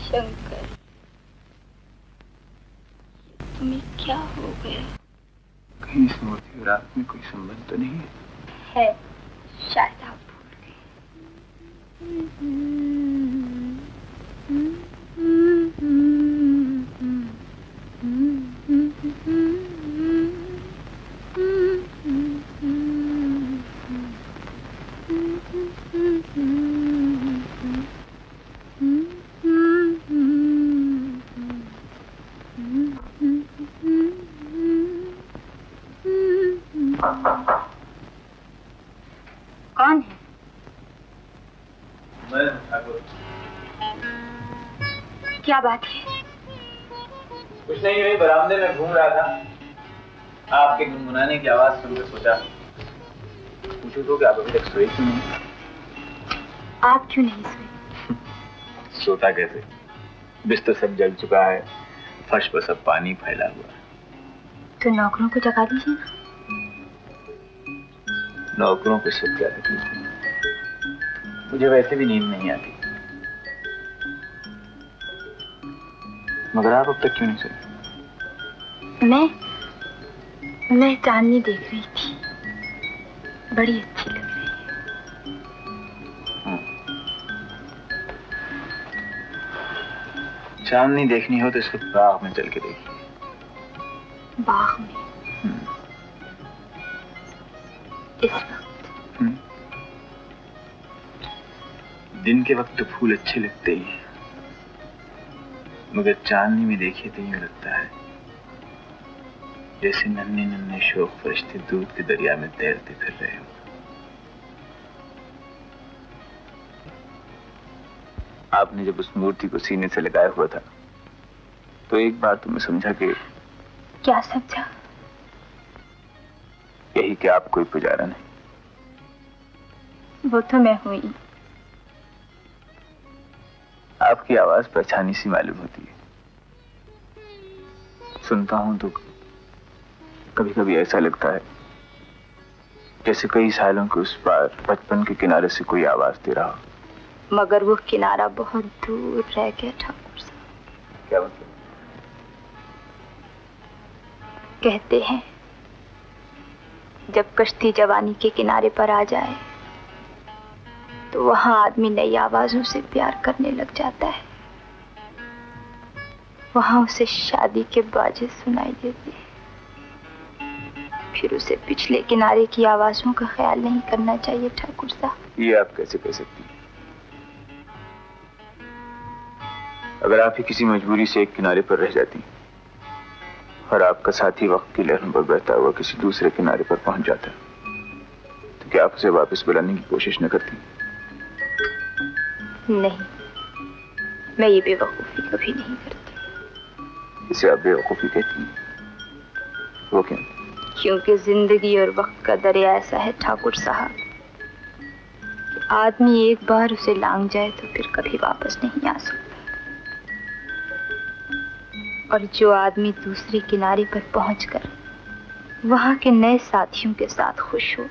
शंकर, तुम्हें क्या हो गया? कहीं इस मूर्ति और आप में कोई संबंध तो नहीं है? है, शायद आप भूल गए। कौन है? मैं ठाकुर। क्या बात है? कुछ नहीं, यही बरामदे में घूम रहा था। आपके गुनगुनाने की आवाज सुनकर सोचा पूछूं तो कि आप अभी तक सोए क्यों नहीं? आप क्यों नहीं सोए? सोता कैसे? बिस्तर सब जल चुका है, फर्श पर सब पानी फैला हुआ है। तो नौकरों को जगा दीजिए ना। नौकरों को सब क्या तकलीफ? मुझे वैसे भी नींद नहीं आती। मगर आप अब तक क्यों नहीं सोए? मैं चांदनी देख रही थी, बड़ी अच्छी लग रही है। चांदनी देखनी हो तो इस वक्त बाग में चल के देखिए। बाग में? इस वक्त? दिन के वक्त तो फूल अच्छे लगते ही हैं, मगर चांदनी में देखिए तो यूं लगता है जैसे नन्हे नन्हे शोक फरिश्ते दूध के दरिया में तैरते फिर रहे हो। आपने जब उस मूर्ति को सीने से लगाया हुआ था तो एक बार तो मैं समझा कि... क्या समझा? यही कि आप कोई पुजारा नहीं। वो तो मैं हुई। आपकी आवाज पहचानी सी मालूम होती है। सुनता हूं तो कभी कभी ऐसा लगता है जैसे कई सालों के उस पार बचपन के किनारे से कोई आवाज दे रहा हो। मगर वो किनारा बहुत दूर रह गया ठाकुर साहब। क्या मतलब? कहते हैं जब कश्ती जवानी के किनारे पर आ जाए तो वहां आदमी नई आवाजों से प्यार करने लग जाता है। वहां उसे शादी के बाजे सुनाई देते हैं। फिर उसे पिछले किनारे की आवाजों का ख्याल नहीं करना चाहिए ठाकुर साहब। ये आप कैसे कह सकती हैं? अगर आप ही किसी मजबूरी से एक किनारे पर रह जाती और आपका साथी वक्त की लहरों पर बहता हुआ किसी दूसरे किनारे पर पहुंच जाता तो क्या आप उसे वापस बुलाने की कोशिश न करती? नहीं, मैं ये बेवकूफी कभी नहीं करती। इसे आप बेवकूफी कहती हैं? वो क्यों? क्योंकि जिंदगी और वक्त का दरिया ऐसा है ठाकुर साहब कि आदमी एक बार उसे लांग जाए तो फिर कभी वापस नहीं आ सकता। और जो आदमी दूसरे किनारे पर पहुंचकर वहां के नए साथियों के साथ खुश हो,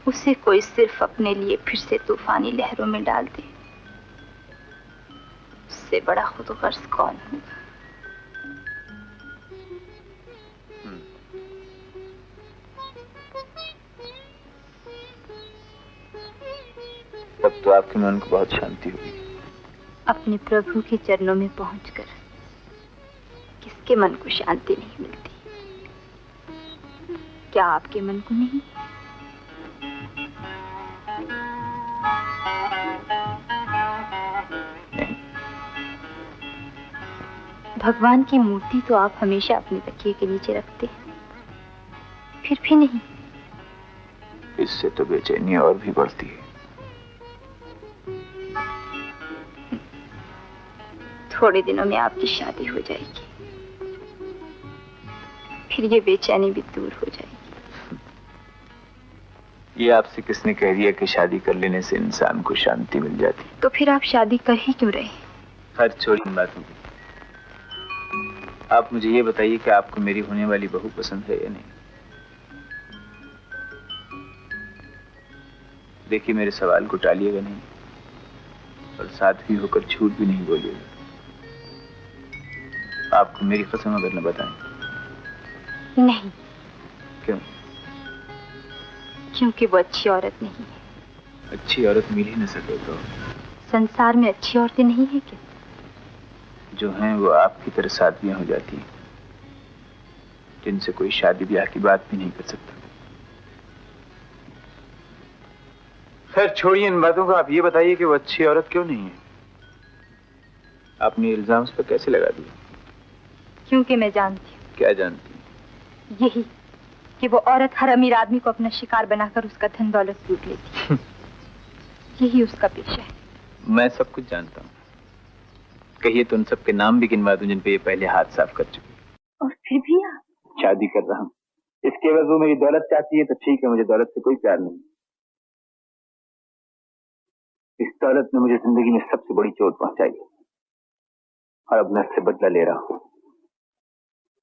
उसे कोई सिर्फ अपने लिए फिर से तूफानी लहरों में डाल दे, उससे बड़ा खुदगर्ज कौन होगा? तब तो आपके मन को बहुत शांति हुई। अपने प्रभु के चरणों में पहुंचकर किसके मन को शांति नहीं मिलती? क्या आपके मन को नहीं? भगवान की मूर्ति तो आप हमेशा अपने तकिए के नीचे रखते हैं, फिर भी नहीं? इससे तो बेचैनी और भी बढ़ती है। थोड़े दिनों में आपकी शादी हो जाएगी, फिर ये बेचैनी भी दूर हो जाएगी। ये आपसे किसने कह दिया कि शादी कर लेने से इंसान को शांति मिल जाती? तो फिर आप शादी कर ही क्यों रहे? हर छोटी बात होगी। आप मुझे ये बताइए कि आपको मेरी होने वाली बहू पसंद है या नहीं? देखिए, मेरे सवाल को टालिएगा नहीं और साध्वी होकर झूठ भी नहीं बोलिएगा। आपको मेरी कसम अगर न बताएं। नहीं। क्यों? क्योंकि वो अच्छी औरत नहीं है। अच्छी औरत मिल ही न सके तो? संसार में अच्छी औरतें नहीं है क्या? जो हैं वो आपकी तरह साध्वियां हो जाती हैं, जिनसे कोई शादी ब्याह की बात भी नहीं कर सकता। खैर छोड़िए इन बातों को, आप ये बताइए कि वो अच्छी औरत क्यों नहीं है? आपने इल्जाम उस पर कैसे लगा दिया? क्योंकि मैं जानती हूँ। क्या जानती हैं? यही कि वो औरत हर अमीर आदमी को अपना शिकार बनाकर उसका धन दौलत लूट लेती है। यही उसका पेशा है। मैं सब कुछ जानता हूँ। कहिए तो उन सब के नाम भी गिनवा दूं जिन पे ये पहले हाथ साफ कर चुकी। और फिर भी आप? शादी कर रहा हूँ, इसके एवज वो मेरी दौलत चाहती है तो ठीक है, मुझे दौलत से कोई प्यार नहीं। इस दौलत ने मुझे जिंदगी में सबसे बड़ी चोट पहुंचाई है और अब मैं उससे बदला ले रहा हूँ।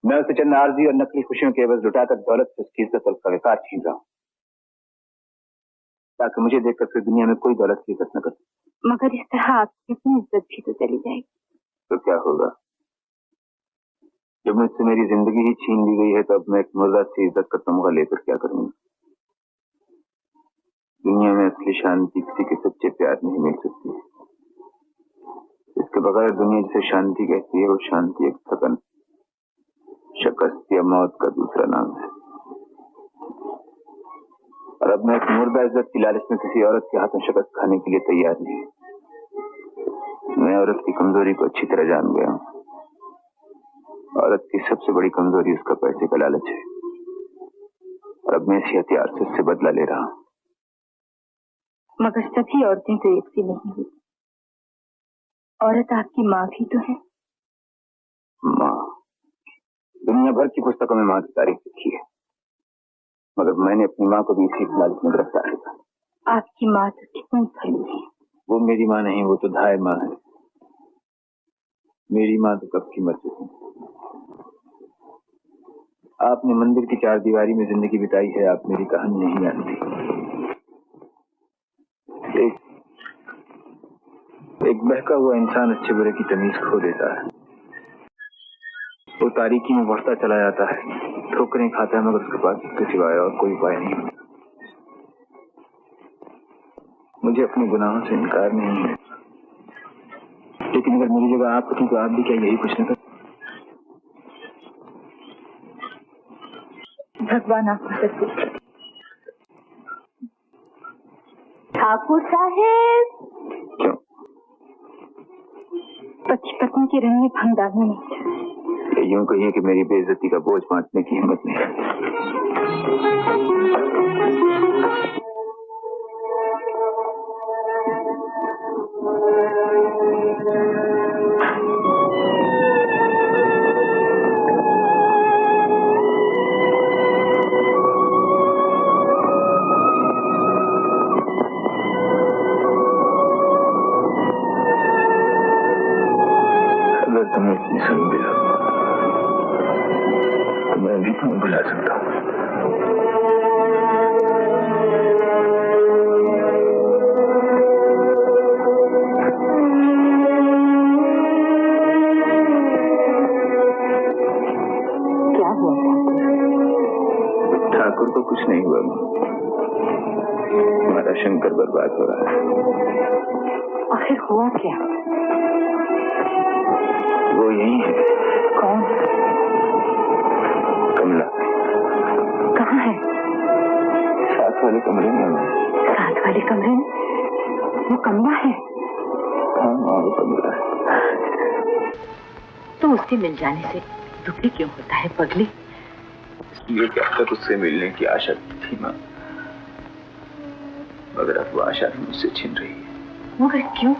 मैं उसे चंद आरजी और नकली खुशियों के एवज लुटाकर दौलत से उसकी इज्जत और उसका विकार छीन रहा हूँ, ताकि मुझे देखकर फिर दुनिया में कोई दौलत की इज्जत न कर। मगर इस तरह आपकी अपनी इज्जत भी तो चली जाएगी। तो क्या होगा? जब मुझसे मेरी जिंदगी ही छीन ली गई है तो अब मैं एक मुर्दा से इज्जत का तमगा लेकर क्या करूंगा? दुनिया में असली शांति किसी के सच्चे प्यार नहीं मिल सकती। इसके बगैर दुनिया जिसे शांति कहती है वो शांति एक थकन, शिकस्त या मौत का दूसरा नाम है। और अब मैं एक मुर्दा इज्जत की लालच में किसी औरत के हाथों शिकस्त खाने के लिए तैयार नहीं। मैं औरत की कमजोरी को अच्छी तरह जान गया हूँ। औरत की सबसे बड़ी कमजोरी उसका पैसे का लालच है और अब मैं इसी हथियार से उससे बदला ले रहा हूँ। मगर सभी औरतें तो एक सी नहीं हुई। औरत आपकी माँ भी तो है। माँ? दुनिया भर की पुस्तकों में माँ की तारीफ लिखी है, मगर मैंने अपनी माँ को भी इसी लालच में गिरफ्तार किया। आपकी माँ तो कितनी भली है। वो मेरी माँ नहीं, वो तो धाय माँ है। मेरी माँ तो कब की मर चुकी। आपने मंदिर की चार दीवारी में जिंदगी बिताई है, आप मेरी कहानी नहीं जानती। एक बहका हुआ इंसान अच्छे बुरे की तमीज खो देता है। वो तारीकी में बढ़ता चला जाता है, ठोकरें खाता है, मगर उसके पास इसके सिवाय और कोई उपाय नहीं। मुझे अपने गुनाहों से इनकार नहीं है, लेकिन अगर मेरी जगह आप होती तो आप भी क्या यही कुछ न करते? भगवान आपको सच्चे। ठाकुर साहेब। क्यों? पति पत्नी के रंग में भंग डालना नहीं चाहिए। यूं कहिए कि मेरी बेइज्जती का बोझ बांटने की हिम्मत नहीं है। अगर तुम्हें इतनी समझ तो मैं भी तुम्हें बुला सकता हूँ। क्या हुआ ठाकुर को कुछ नहीं हुआ, हमारा शंकर बर्बाद हो रहा है। आखिर हुआ क्या? वो यही है। कौन? कमला। कहाँ है? साथ वाले कमरे में। साथ वाले कमरे में? वो कमला है? हाँ वो कमला है। तो उससे मिल जाने से दुखी क्यों होता है पगली? इसलिए कि अब तक उससे मिलने की आशा थी माँ, मगर अब वो आशा भी मुझसे छिन रही है। मगर क्यों?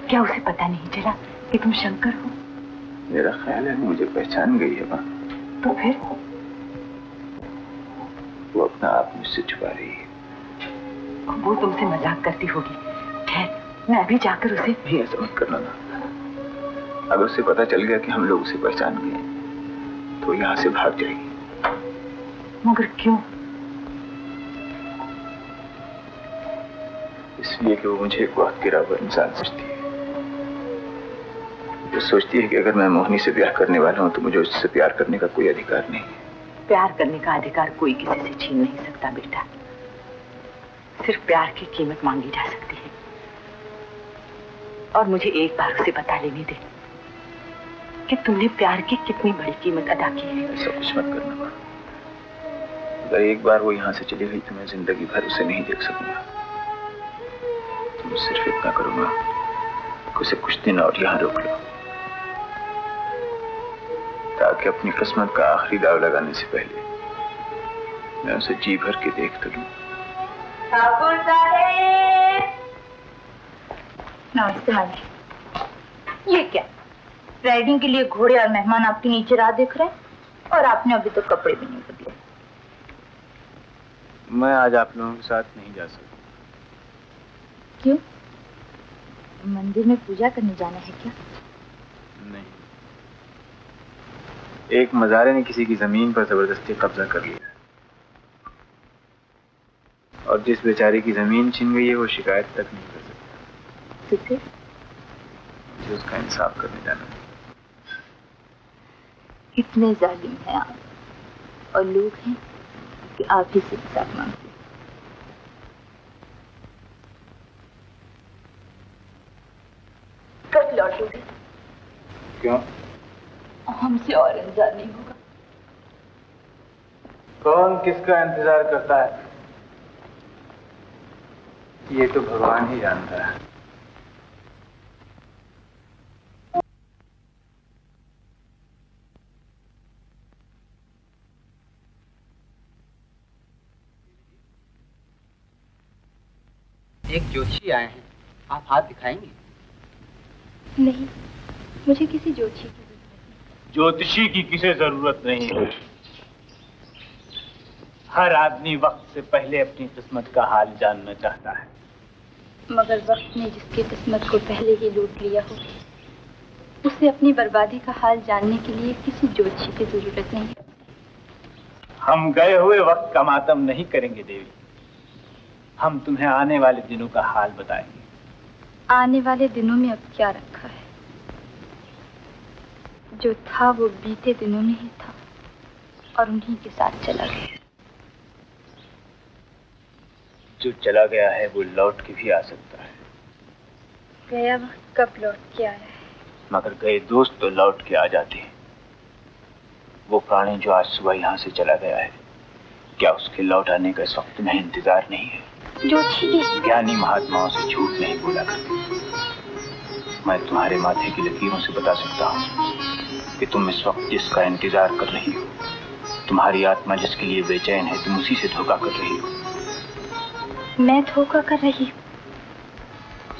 क्या उसे पता नहीं चला कि तुम शंकर हो? मेरा ख्याल है मुझे पहचान गई है माँ। तो फिर? वो अपना आप मुझसे छुपा रही है। वो तुमसे मजाक करती होगी। खैर मैं अभी जाकर उसे। नहीं ऐसा मत करना ना। अगर उसे पता चल गया कि हम लोग उसे पहचान गए तो यहाँ से भाग जाएगी। मगर क्यों? इसलिए कि वो मुझे एक बहुत गिरा हुआ इंसान समझती है। वो सोचती है कि अगर मैं मोहिनी से ब्याह करने वाला हूँ तो मुझे उससे प्यार करने का कोई अधिकार नहीं है। प्यार करने का अधिकार कोई किसी से छीन नहीं सकता बेटा। सिर्फ प्यार की कीमत मांगी जा सकती है। और मुझे एक बार उसे बता लेने दे कि तुमने प्यार की कितनी बड़ी कीमत अदा की है। ऐसा कुछ मत करना माँ। अगर एक बार वो यहाँ से चली गई तो मैं जिंदगी भर उसे नहीं देख सकूंगा। तुम सिर्फ इतना करो माँ, उसे कुछ दिन और यहाँ रोक लो, ताकि अपनी किस्मत का आखिरी दाव लगाने से पहले मैं उसे जी भर के देख तो लूं। ठाकुर साहब। नमस्ते माँ जी। ये क्या, राइडिंग के लिए घोड़े और मेहमान आपके नीचे राह देख रहे हैं और आपने अभी तक कपड़े भी नहीं बदले। मैं आज आप लोगों के साथ नहीं जा सकता। क्यों? मंदिर में पूजा करने जाना है क्या? नहीं, एक मजारे ने किसी की जमीन पर जबरदस्ती कब्जा कर लिया और जिस बेचारे की जमीन छिन गई है वो शिकायत तक नहीं कर सकता। तो फिर मुझे उसका इंसाफ करने जाना है। इतने जालिम हैं आप और लोग हैं कि आप ही से इंसाफ मांगते हैं। कब लौटोगे? क्यों? हमसे और इंतजार नहीं होगा। कौन किसका इंतजार करता है ये तो भगवान ही जानता है। एक ज्योतिषी आए हैं, आप हाथ दिखाएंगे? नहीं, मुझे किसी ज्योतिषी की जरूरत नहीं। ज्योतिषी की किसे जरूरत नहीं है। हर आदमी वक्त से पहले अपनी किस्मत का हाल जानना चाहता है। मगर वक्त ने जिसकी किस्मत को पहले ही लूट लिया हो, उसे अपनी बर्बादी का हाल जानने के लिए किसी ज्योतिषी की जरूरत नहीं है। हम गए हुए वक्त का मातम नहीं करेंगे देवी, हम तुम्हें आने वाले दिनों का हाल बताएंगे। आने वाले दिनों में अब क्या रखा है? जो था वो बीते दिनों में ही था और उन्हीं के साथ चला गया। जो चला गया है वो लौट के भी आ सकता है। गया वक्त कब लौट के आया है? मगर गए दोस्त तो लौट के आ जाते हैं। वो प्राणी जो आज सुबह यहाँ से चला गया है, क्या उसके लौट आने का इस वक्त तुम्हें इंतजार नहीं है? ज्ञानी महात्माओं से झूठ नहीं बोला करते। मैं तुम्हारे माथे की लकीरों से बता सकता हूँ कि तुम इस वक्त जिसका इंतजार कर रही हो, तुम्हारी आत्मा जिसके लिए बेचैन है, तुम उसी से धोखा कर रही हो। मैं धोखा कर रही हूँ?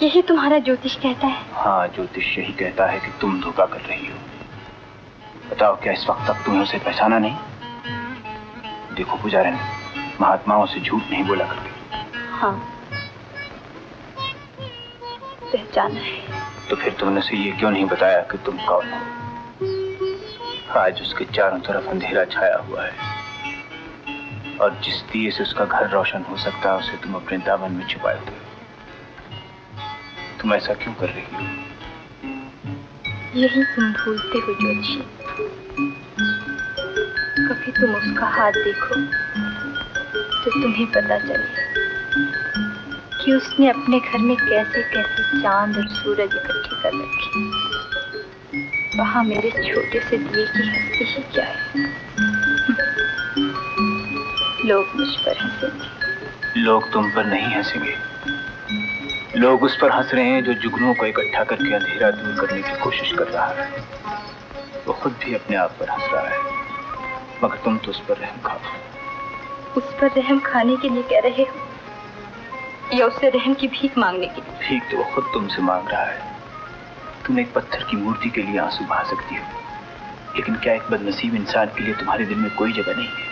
यही तुम्हारा ज्योतिष कहता है? हाँ, ज्योतिष यही कहता है कि तुम धोखा कर रही हो। बताओ, क्या इस वक्त तक तुम्हें उसे पहचाना नहीं? देखो पुजारी, महात्माओं से झूठ नहीं बोला करते। हाँ, पहचाना है। तो फिर तुमने उसे ये क्यों नहीं बताया कि तुम कौन हो? आज उसके चारों तरफ अंधेरा छाया हुआ है और जिस दिए से उसका घर रोशन हो सकता है उसे तुम अपने दामन में छुपाए हुए। तुम ऐसा क्यों कर रही हो? यही तुम भूलते हो ज्योतिषी। कभी तुम उसका हाथ देखो तो तुम्हें पता चले कि उसने अपने घर में कैसे कैसे चांद और सूरज इकट्ठे कर रखे। वहां मेरे छोटे से दिए की हस्ती ही क्या है? लोग मुझ पर हंसेंगे। लोग तुम पर नहीं हंसेंगे। लोग उस पर हंस रहे हैं जो जुगनों को इकट्ठा करके अंधेरा दूर करने की कोशिश कर रहा है। वो खुद भी अपने आप पर हंस रहा है, मगर तुम तो उस पर रहम खाओ। उस पर रहम खाने के लिए कह रहे हो या उससे रहम की भीख मांगने के लिए? भीख तो वो खुद तुमसे मांग रहा है। तुम एक पत्थर की मूर्ति के लिए आंसू बहा सकती हो, लेकिन क्या एक बदनसीब इंसान के लिए तुम्हारे दिल में कोई जगह नहीं है?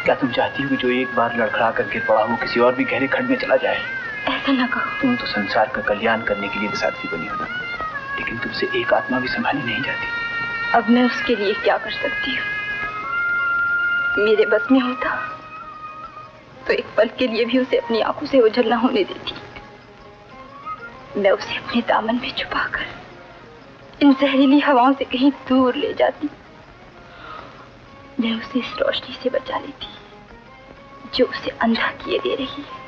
क्या तुम चाहती हो कि जो एक बार लड़खड़ा करके पड़ा हो किसी और भी गहरे खड्ड में चला जाए? ऐसा ना कहो। तुम तो संसार का कल्याण करने के लिए साथी बनी हो ना, लेकिन तुमसे एक आत्मा भी संभाली नहीं जाती। अब मैं उसके लिए क्या कर सकती हूँ? मेरे बस में होता तो एक पल के लिए भी उसे अपनी आंखों से ओझल न होने देती। मैं उसे अपने दामन में छुपाकर इन जहरीली हवाओं से कहीं दूर ले जाती। मैं उसे इस रोशनी से बचा लेती जो उसे अंधा किए दे रही है,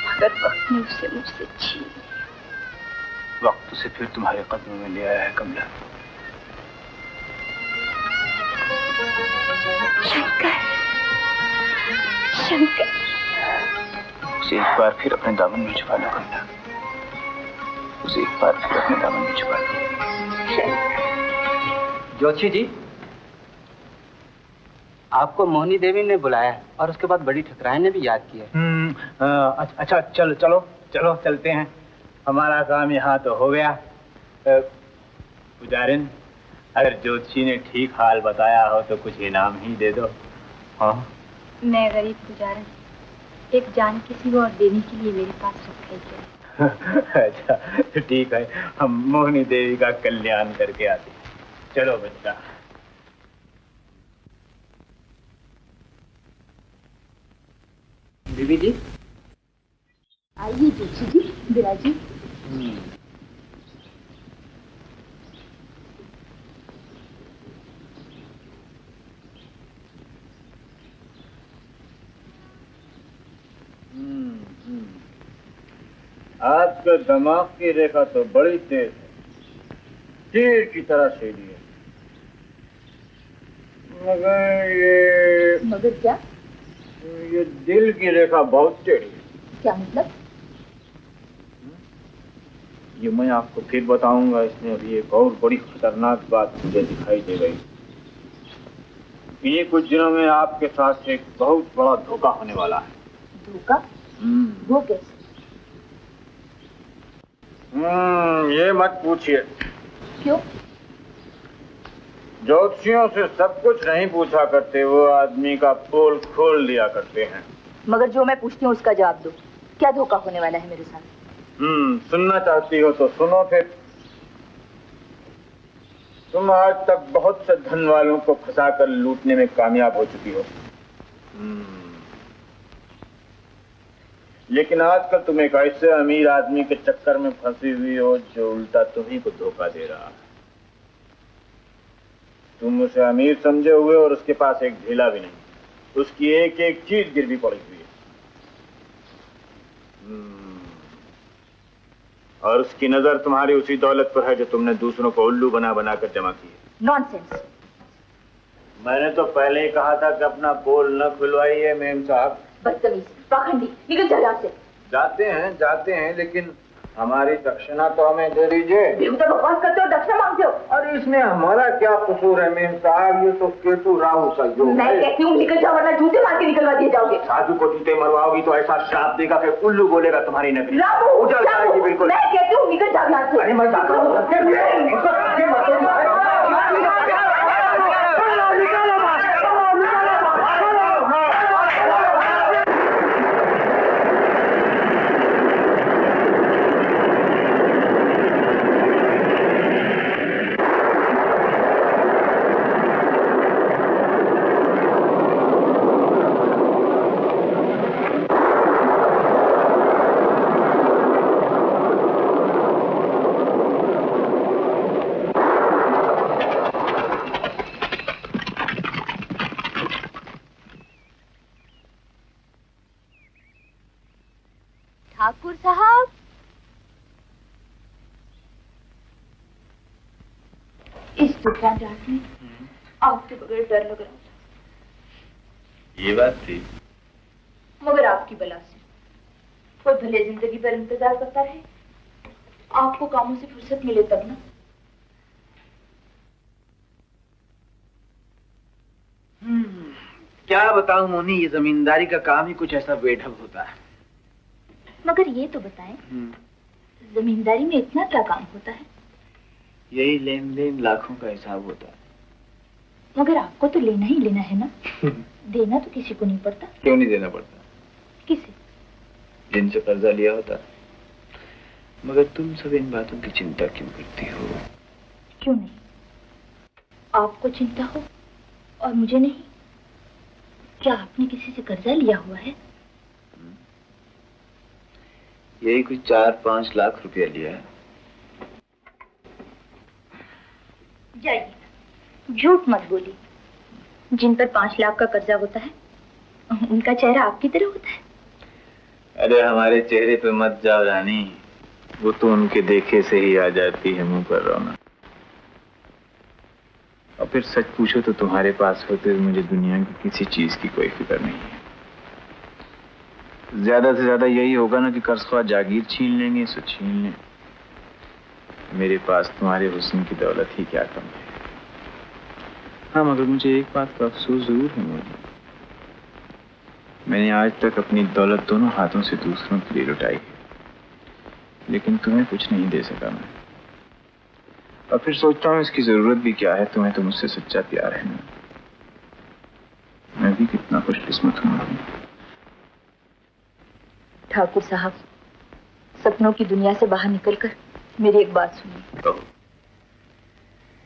मगर वक्त ने उसे मुझसे छीन लिया। वक्त उसे फिर तुम्हारे कदमों में ले आया है कमला। शंकर, शंकर, उसे एक बार फिर अपने दामन में छुपा लो कमला। उसे एक बार फिर अपने दामन में छुपा लो। ज्योति जी, आपको मोहिनी देवी ने बुलाया और उसके बाद बड़ी ठकराय ने भी याद किया। अच्छा, चलो चलो चलो चलते हैं। हमारा काम यहाँ तो हो गया। पुजारिन, अगर ज्योतिषी ने ठीक हाल बताया हो तो कुछ इनाम ही दे दो। हाँ, मैं गरीब पुजारिन, एक जान किसी को और देने के लिए मेरे पास रखा ही क्या। अच्छा, तो ठीक है, हम मोहिनी देवी का कल्याण करके आते हैं। चलो बच्चा। बीबी जी, आइए जोशी जी, विराजी। आपका दिमाग की रेखा तो बड़ी तेज है, तीर की तरह सीधी है, मगर क्या? ये दिल की रेखा बहुत टेढ़ी है। क्या मतलब? ये मैं आपको फिर बताऊंगा। इसमें अभी एक और बड़ी खतरनाक बात मुझे दिखाई दे गई। इन्हीं कुछ दिनों में आपके साथ एक बहुत बड़ा धोखा होने वाला है। धोखा? वो कैसे? ये मत पूछिए। क्यों? ज्योतिषियों से सब कुछ नहीं पूछा करते, वो आदमी का पोल खोल दिया करते हैं। मगर जो मैं पूछती हूँ उसका जवाब दो। क्या धोखा होने वाला है मेरे साथ? सुनना चाहती हो तो सुनो फिर। तुम आज तक बहुत से धन वालों को फंसाकर लूटने में कामयाब हो चुकी हो, लेकिन आजकल तुम एक ऐसे अमीर आदमी के चक्कर में फंसी हुई हो जो उल्टा तुम्ही को धोखा दे रहा है। तुम उसे अमीर समझे हुए और उसके पास एक ढीला भी नहीं। उसकी एक एक चीज गिरवी पड़ी हुई है। और उसकी नजर तुम्हारी उसी दौलत पर है जो तुमने दूसरों को उल्लू बना बना कर जमा की है। नॉनसेंस। मैंने तो पहले ही कहा था कि अपना पोल न खुलवाइए मेम साहब। बदतमीज, पाखंडी, निकल जा यहाँ से। जाते हैं, लेकिन हमारी दक्षिणा तो हमें दे दीजिए। बेहुदा बकवास करते हो, दक्षिणा मांगते हो। और इसमें हमारा क्या कसूर है मेम साहब? ये तो केतु राहु का योग है। मैं कहती हूँ निकल जाओ, वरना जूते मार के निकलवा दिए जाओगे। साधु को जूते मरवाओगी तो ऐसा श्राप देगा कि उल्लू बोलेगा तुम्हारी नगरी उजड़ जाएगी। बिल्कुल, मैं कहती हूँ निकल जाओ यहाँ से। अरे मैं ठाकुर साहब, इस तूफान रात में आपके बगैर डर लग रहा था। ये बात थी। मगर आपकी बला से कोई भले जिंदगी पर इंतजार करता है। आपको कामों से फुर्सत मिले तब ना। क्या बताऊं मोनी, ये जमींदारी का काम ही कुछ ऐसा बेढब होता है। मगर ये तो बताएं, जमींदारी में इतना क्या काम होता है? यही लेन देन लाखों का हिसाब होता है। मगर आपको तो लेना ही लेना है ना। देना तो किसी को नहीं पड़ता। क्यों नहीं देना पड़ता? किसे? जिनसे कर्जा लिया होता। मगर तुम सब इन बातों की चिंता क्यों करती हो? क्यों नहीं? आपको चिंता हो और मुझे नहीं? क्या आपने किसी से कर्जा लिया हुआ है? यही कुछ 4-5 लाख रुपया लिया है। जाइए, झूठ मत बोलिए। जिन पर 5 लाख का कर्जा होता है उनका चेहरा आपकी तरह होता है। अरे हमारे चेहरे पे मत जाओ रानी, वो तो उनके देखे से ही आ जाती है मुंह पर रौनक। और फिर सच पूछो तो तुम्हारे पास होते हुए मुझे दुनिया की किसी चीज की कोई फिक्र नहीं है। ज्यादा से ज्यादा यही होगा ना कि कर्ज़ख्वाह जागीर छीन लेंगे, सो छीन लें। मेरे पास तुम्हारे हुस्न की दौलत ही क्या कम है। हाँ, मगर मुझे एक बात का अफसोस जरूर है मोदी, मैंने आज तक अपनी दौलत दोनों हाथों से दूसरों के लिए लुटाई है, लेकिन तुम्हें कुछ नहीं दे सका मैं। और फिर सोचता हूँ इसकी जरूरत भी क्या है, तुम्हें तो मुझसे सच्चा प्यार है ना। मैं भी कितना खुशकिस्मत हूँ। ठाकुर साहब, सपनों की दुनिया से बाहर निकलकर मेरी एक बात सुनिए। कहो,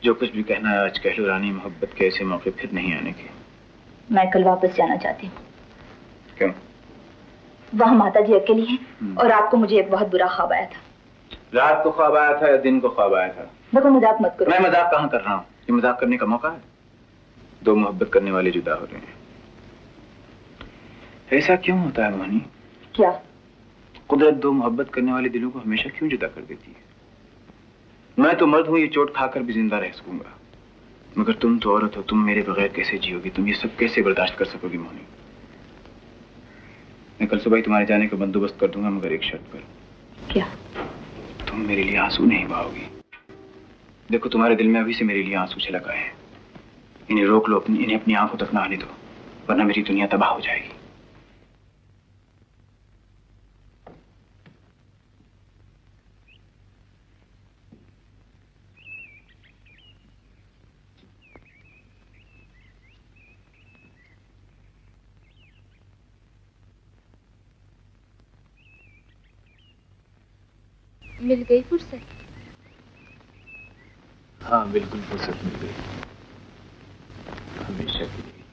जो कुछ भी कहना है आज कह लो रानी। मोहब्बत के ऐसे मौके फिर नहीं आने के। मैं कल वापस जाना चाहती हूँ। क्यों? वहाँ माता जी अकेली हैं और रात को मुझे एक बहुत बुरा ख्वाब आया था। रात को ख्वाब आया था या दिन को ख्वाब आया था? देखो, मजाक मत करो। मैं मजाक कहाँ कर रहा हूँ? ये मजाक करने का मौका है? दो मोहब्बत करने वाले जुदा हो रहे हैं। ऐसा क्यों होता है मोहनी? क्या? कुदरत दो मोहब्बत करने वाले दिलों को हमेशा क्यों जुदा कर देती है? मैं तो मर्द हूँ, ये चोट खाकर भी जिंदा रह सकूंगा, मगर तुम तो औरत हो। तुम मेरे बगैर कैसे जियोगी? तुम ये सब कैसे बर्दाश्त कर सकोगी मोहनी? मैं कल सुबह ही तुम्हारे जाने का बंदोबस्त कर दूंगा, मगर एक शर्त पर। क्या? तुम मेरे लिए आंसू नहीं बहाओगी। देखो, तुम्हारे दिल में अभी से मेरे लिए आंसू छलक आए हैं। इन्हें रोक लो, इन्हें अपनी आंखों तक ना आने दो, वरना मेरी दुनिया तबाह हो जाएगी। मिल गई फुर्सत? हाँ, बिल्कुल फुर्सत मिल गई, हमेशा के लिए।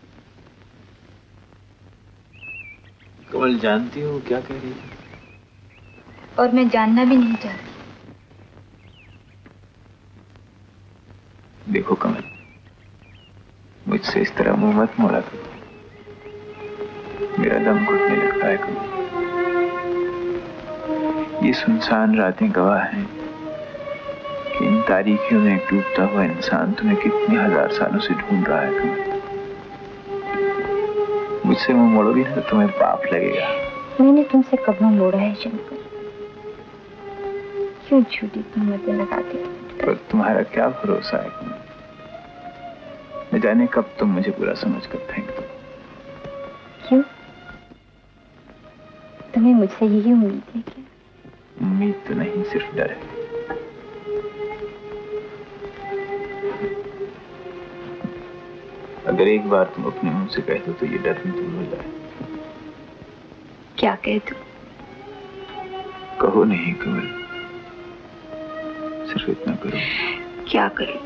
कमल, जानती हो क्या कह रही है? और मैं जानना भी नहीं चाहती। देखो कमल, मुझसे इस तरह मुंह मत मोड़ा करो, मेरा दम घुटने लगता है कमल। ये सुनसान रातें गवाह हैं कि इन तारीखियों में एक डूबता हुआ इंसान तुम्हें कितने हजार सालों से ढूंढ रहा है कमल। मुझसे मुंह मोड़ोगी ना तो तुम्हें पाप लगेगा। मैंने तुमसे कब मुंह मोड़ा है शंकर? क्यों झूठी कीमतें लगाते? पर तुम्हारा क्या भरोसा है कमल? न जाने कब तुम मुझे बुरा समझ कर फेंक दो। क्यों? तुम्हें मुझसे यही उम्मीद है क्या? उम्मीद तो नहीं, सिर्फ डर है। अगर एक बार तुम अपने मुंह से कह दो तो ये डर भी दूर हो जाए। क्या कह दो? कहो नहीं कमल, सिर्फ इतना करो। क्या करो?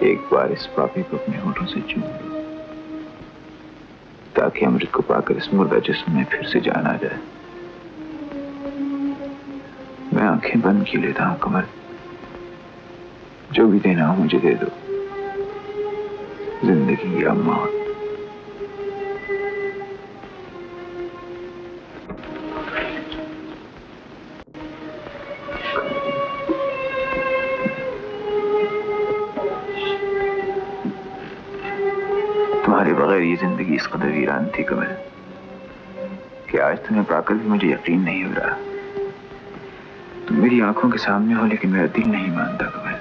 एक बार इस पापी को अपने होठों से चूम लो, ताकि अमृत को पाकर इस मुर्दा जिस्म में फिर से जान आ जाए। मैं आंखें बंद किए लेता हूं कमल, जो भी देना हो मुझे दे दो, जिंदगी या मौत। तुम्हारे बगैर ये जिंदगी इस कदर वीरान थी कमल कि आज तुम्हें पाकर भी मुझे यकीन नहीं हो रहा। तुम मेरी आंखों के सामने हो लेकिन मेरा दिल नहीं मानता कमल।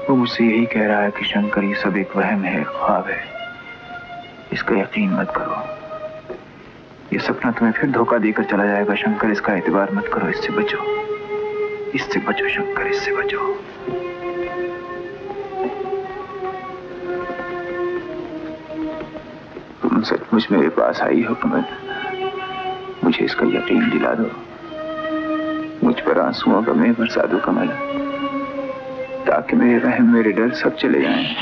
वो मुझसे यही कह रहा है कि शंकर, ये सब एक वहम है, ख्वाब है, इसका यकीन मत करो। ये सपना तुम्हें फिर धोखा देकर चला जाएगा शंकर, इसका एतबार मत करो। इससे बचो, इससे बचो शंकर, इससे बचो। तुम सचमुच मेरे पास आई हो कमल, मुझे इसका यकीन दिला दो। मुझ पर आंसुओं का मेह बरसा दो कमल, ताकि मेरे वहम, मेरे डर सब चले जाएं।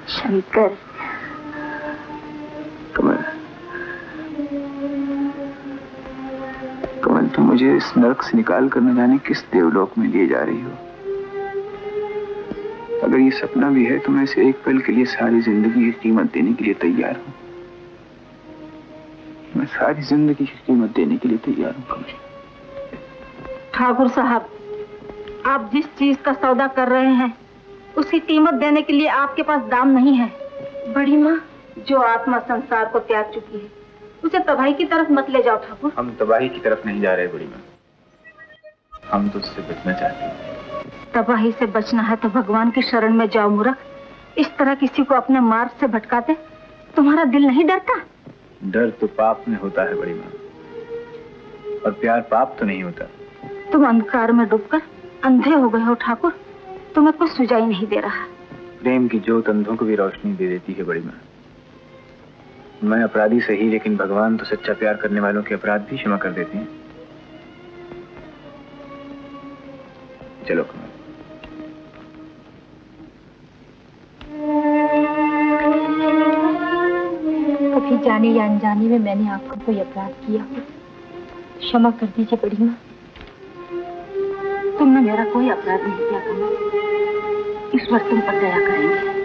शंकर। कमल, कमल तुम मुझे इस नरक से निकाल कर न जाने किस देवलोक में लिए जा रही हो। अगर ये सपना भी है तो मैं इसे एक पल के लिए सारी जिंदगी की कीमत देने के लिए तैयार हूं। मैं सारी जिंदगी की कीमत देने के लिए तैयार हूं कमल। ठाकुर साहब, आप जिस चीज का सौदा कर रहे हैं उसकी कीमत देने के लिए आपके पास दाम नहीं है। बड़ी माँ, जो आत्मा संसार को त्याग चुकी है उसे तबाही की तरफ मत ले जाओ ठाकुर। हम तबाही की तरफ नहीं जा रहे बड़ी माँ, हम तो उससे बचना चाहते हैं। तबाही से बचना है तो भगवान की शरण में जाओ मूर्ख। इस तरह किसी को अपने मार्ग से भटकाते तुम्हारा दिल नहीं डरता? डर तो पाप में होता है बड़ी माँ, और प्यार पाप तो नहीं होता। तुम अंधकार में डूबकर अंधे हो गए हो ठाकुर, तुम्हें कुछ सुझाई नहीं दे रहा। प्रेम की ज्योत अंधों को भी रोशनी दे देती है बड़ी माँ। मैं अपराधी सही, लेकिन भगवान तो सच्चा प्यार करने वालों के अपराध भी क्षमा कर देते हैं। चलो कमल। कभी जाने या अनजाने में मैंने आपको कोई अपराध किया हो, क्षमा कर दीजिए बड़ी माँ। तुमने मेरा कोई अपराध नहीं किया कमल, ईश्वर तुम पर दया करेंगे।